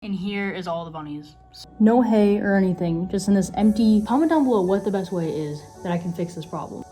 And here is all the bunnies. No hay or anything, just in this empty. Comment down below what the best way is that I can fix this problem.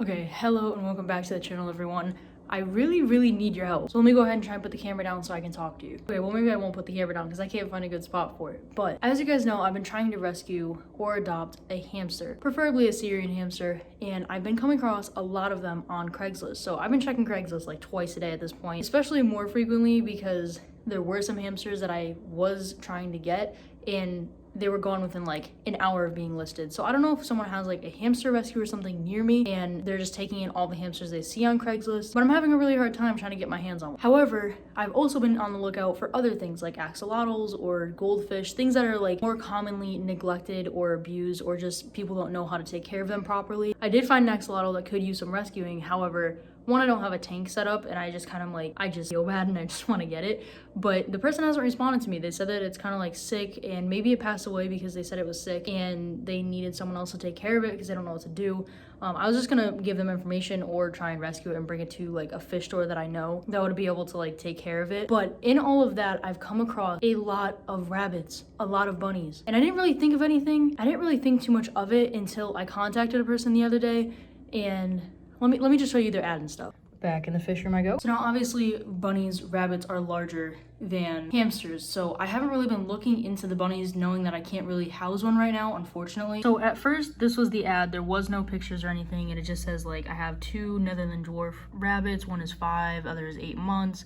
Okay, hello and welcome back to the channel, everyone. I really need your help. So let me go ahead and try and put the camera down so I can talk to you. Okay, well maybe I won't put the camera down because I can't find a good spot for it. But as you guys know, I've been trying to rescue or adopt a hamster, preferably a Syrian hamster, and I've been coming across a lot of them on Craigslist. So I've been checking Craigslist like twice a day at this point, especially more frequently because there were some hamsters that I was trying to get and they were gone within like an hour of being listed. So I don't know if someone has like a hamster rescue or something near me and they're just taking in all the hamsters they see on Craigslist, but I'm having a really hard time trying to get my hands on one. However, I've also been on the lookout for other things like axolotls or goldfish, things that are like more commonly neglected or abused, or just people don't know how to take care of them properly. I did find an axolotl that could use some rescuing. However, one, I don't have a tank set up and I just kind of like, I just feel bad and I just want to get it. But the person hasn't responded to me. They said that it's kind of like sick and maybe it passed away because they said it was sick and they needed someone else to take care of it because they don't know what to do. I was just gonna give them information or try and rescue it and bring it to like a fish store that I know that would be able to like take care of it. But in all of that, I've come across a lot of rabbits, a lot of bunnies. And I didn't really think of anything. I didn't really think too much of it until I contacted a person the other day, and let me just show you their ad and stuff. Back in the fish room I go. So now obviously bunnies, rabbits are larger than hamsters. So I haven't really been looking into the bunnies knowing that I can't really house one right now, unfortunately. So at first this was the ad. There was no pictures or anything. And it just says like, I have 2 Netherland dwarf rabbits. One is 5, other is 8 months.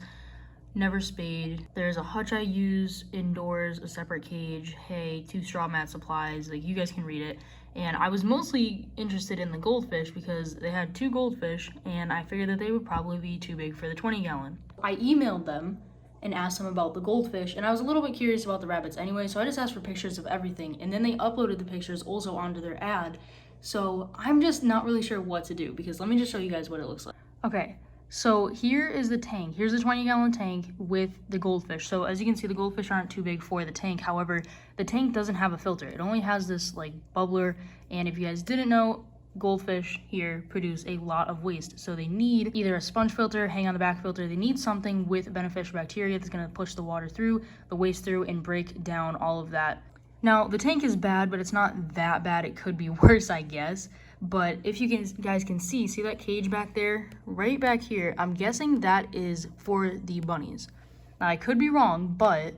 Never spayed. There's a hutch I use indoors, a separate cage, hay, 2 straw mat supplies. Like, you guys can read it. And I was mostly interested in the goldfish because they had 2 goldfish and I figured that they would probably be too big for the 20-gallon. I emailed them and asked them about the goldfish, and I was a little bit curious about the rabbits anyway, so I just asked for pictures of everything, and then they uploaded the pictures also onto their ad. So I'm just not really sure what to do, because let me just show you guys what it looks like. Okay. So here is the tank. Here's the 20-gallon tank with the goldfish. So as you can see, the goldfish aren't too big for the tank. However, the tank doesn't have a filter. It only has this like bubbler. And if you guys didn't know, goldfish here produce a lot of waste. So they need either a sponge filter, hang on the back filter. They need something with beneficial bacteria that's going to push the water through, the waste through, and break down all of that. Now, the tank is bad, but it's not that bad. It could be worse, I guess. But if you guys can see that cage back there, right back here, I'm guessing that is for the bunnies. Now, I could be wrong, but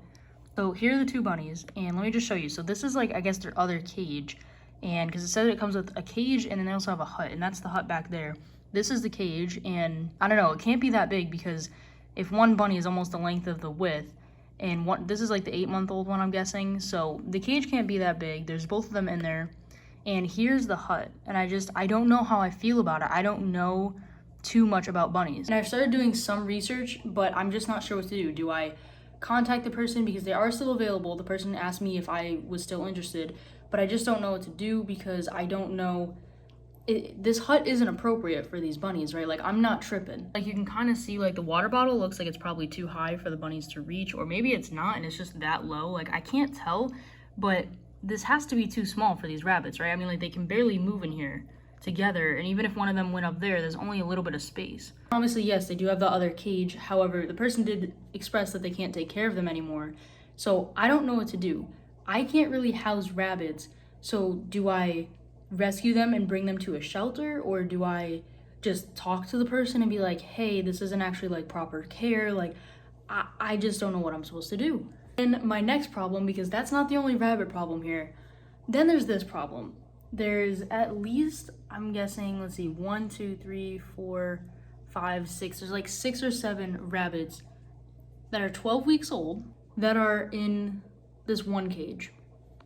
so here are the 2 bunnies, and let me just show you. So this is like, I guess, their other cage, and because it says it comes with a cage, and then they also have a hut, and that's the hut back there. This is the cage, and I don't know, it can't be that big because if one bunny is almost the length of the width, and this is like the 8-month-old one, I'm guessing, so the cage can't be that big. There's both of them in there. And here's the hut, and I don't know how I feel about it. I don't know too much about bunnies. And I've started doing some research, but I'm just not sure what to do. Do I contact the person because they are still available? The person asked me if I was still interested, but I just don't know what to do because I don't know. This hut isn't appropriate for these bunnies, right? Like, I'm not tripping. Like, you can kind of see like the water bottle looks like it's probably too high for the bunnies to reach, or maybe it's not and it's just that low. Like, I can't tell, but this has to be too small for these rabbits, right? I mean, like, they can barely move in here together, and even if one of them went up there's only a little bit of space. Obviously, yes, they do have the other cage. However, the person did express that they can't take care of them anymore. So I don't know what to do. I can't really house rabbits. So do I rescue them and bring them to a shelter, or do I just talk to the person and be like, hey, this isn't actually like proper care? Like, I just don't know what I'm supposed to do. And my next problem, because that's not the only rabbit problem here, then there's this problem. There's at least, I'm guessing, let's see, 1, 2, 3, 4, 5, 6. There's like 6 or 7 rabbits that are 12 weeks old that are in this one cage.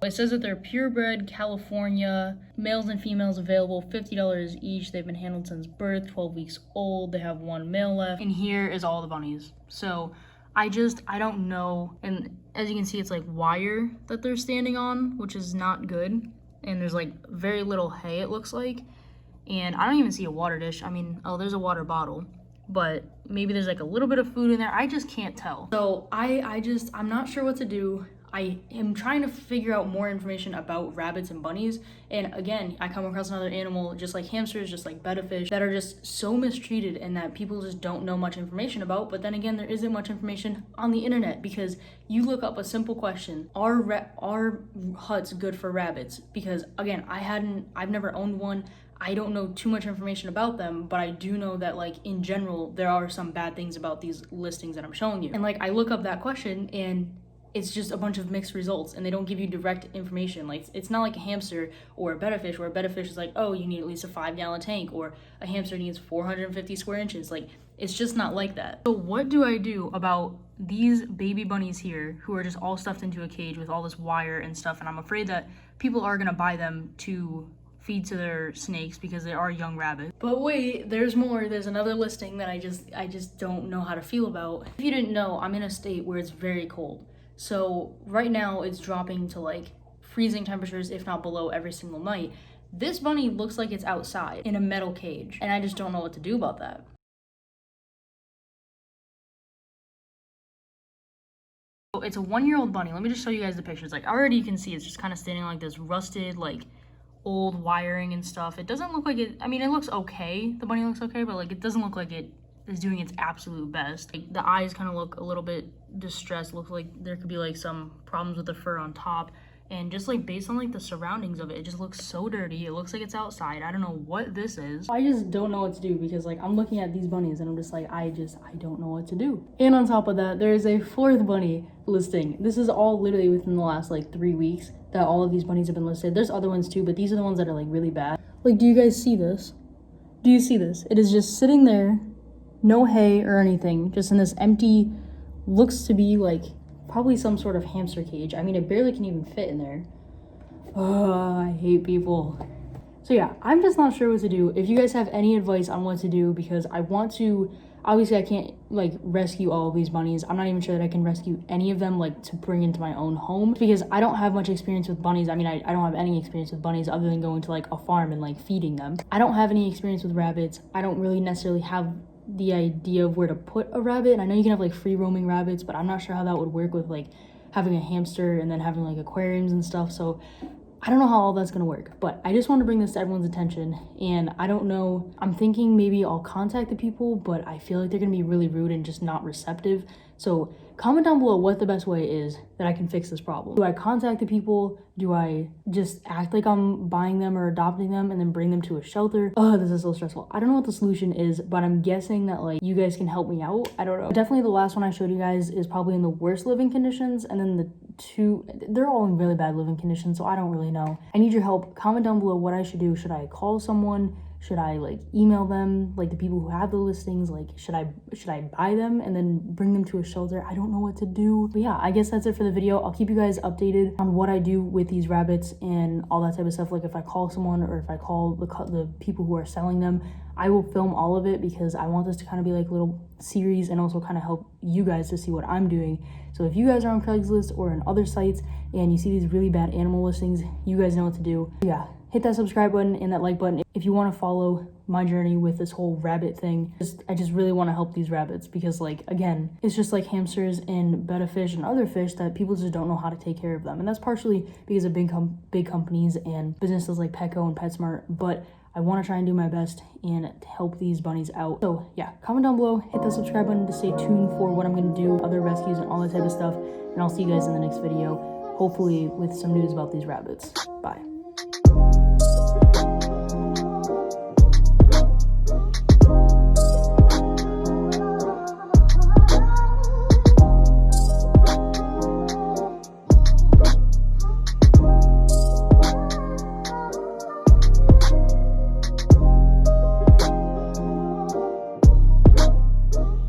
It says that they're purebred, California, males and females available, $50 each. They've been handled since birth, 12 weeks old. They have 1 male left. And here is all the bunnies. So I don't know. And as you can see, it's like wire that they're standing on, which is not good. And there's like very little hay, it looks like. And I don't even see a water dish. I mean, oh, there's a water bottle. but maybe there's like a little bit of food in there. I just can't tell. So I'm not sure what to do. I am trying to figure out more information about rabbits and bunnies. And again, I come across another animal, just like hamsters, just like betta fish, that are just so mistreated and that people just don't know much information about. But then again, there isn't much information on the internet, because you look up a simple question: are huts good for rabbits? Because again, I've never owned one. I don't know too much information about them, but I do know that, like, in general, there are some bad things about these listings that I'm showing you. And like, I look up that question and it's just a bunch of mixed results, and they don't give you direct information. Like, it's not like a hamster or a betta fish, where a betta fish is like, oh, you need at least a 5-gallon tank, or a hamster needs 450 square inches. Like, it's just not like that. So what do I do about these baby bunnies here who are just all stuffed into a cage with all this wire and stuff? And I'm afraid that people are gonna buy them to feed to their snakes because they are young rabbits. But wait, there's more. There's another listing that I just don't know how to feel about. If you didn't know, I'm in a state where it's very cold. So right now it's dropping to like freezing temperatures, if not below, every single night. This bunny looks like it's outside in a metal cage, and I just don't know what to do about that. So it's a 1-year-old bunny. Let me just show you guys the pictures. Like, already you can see it's just kind of standing like this rusted, like, old wiring and stuff. It doesn't look like it, I mean, it looks okay. The bunny looks okay, but like, it doesn't look like it is doing its absolute best. Like, the eyes kind of look a little bit distressed. Looks like there could be like some problems with the fur on top, and just like based on like the surroundings of it, it just looks so dirty. It looks like it's outside. I don't know what this is. I just don't know what to do, because like, I'm looking at these bunnies and I'm just like, I don't know what to do. And on top of that, there is a 4th bunny listing. This is all literally within the last like 3 weeks that all of these bunnies have been listed. There's other ones too, but these are the ones that are like really bad. Like, do you guys see this? Do you see this? It is just sitting there, no hay or anything, just in this empty, looks to be like probably some sort of hamster cage. I mean, it barely can even fit in there. Oh, I hate people. So yeah, I'm just not sure what to do. If you guys have any advice on what to do, because I want to, obviously I can't like rescue all of these bunnies. I'm not even sure that I can rescue any of them, like, to bring into my own home, because I don't have much experience with bunnies. I mean, I don't have any experience with bunnies other than going to like a farm and like feeding them. I don't have any experience with rabbits. I don't really necessarily have the idea of where to put a rabbit. And I know you can have like free roaming rabbits, but I'm not sure how that would work with like having a hamster and then having like aquariums and stuff. So I don't know how all that's gonna work, but I just want to bring this to everyone's attention. And I don't know, I'm thinking maybe I'll contact the people, but I feel like they're gonna be really rude and just not receptive. So comment down below what the best way is that I can fix this problem. Do I contact the people? Do I just act like I'm buying them or adopting them and then bring them to a shelter? Oh, this is so stressful. I don't know what the solution is, but I'm guessing that like you guys can help me out. I don't know. Definitely the last one I showed you guys is probably in the worst living conditions, and then the 2, they're all in really bad living conditions, so I don't really know. I need your help. Comment down below what I should do. Should I call someone? Should I like email them, like the people who have the listings? Like, should I buy them and then bring them to a shelter? I don't know what to do. But yeah, I guess that's it for the video. I'll keep you guys updated on what I do with these rabbits and all that type of stuff. Like, if I call someone or if I call the people who are selling them, I will film all of it, because I want this to kind of be like a little series and also kind of help you guys to see what I'm doing. So if you guys are on Craigslist or on other sites and you see these really bad animal listings, you guys know what to do. Yeah, hit that subscribe button and that like button if you want to follow my journey with this whole rabbit thing. I just really want to help these rabbits, because like, again, it's just like hamsters and betta fish and other fish that people just don't know how to take care of them. And that's partially because of big companies and businesses like Petco and PetSmart, but I want to try and do my best and help these bunnies out. So yeah, comment down below, hit the subscribe button to stay tuned for what I'm going to do, other rescues and all that type of stuff. And I'll see you guys in the next video, hopefully with some news about these rabbits. Bye.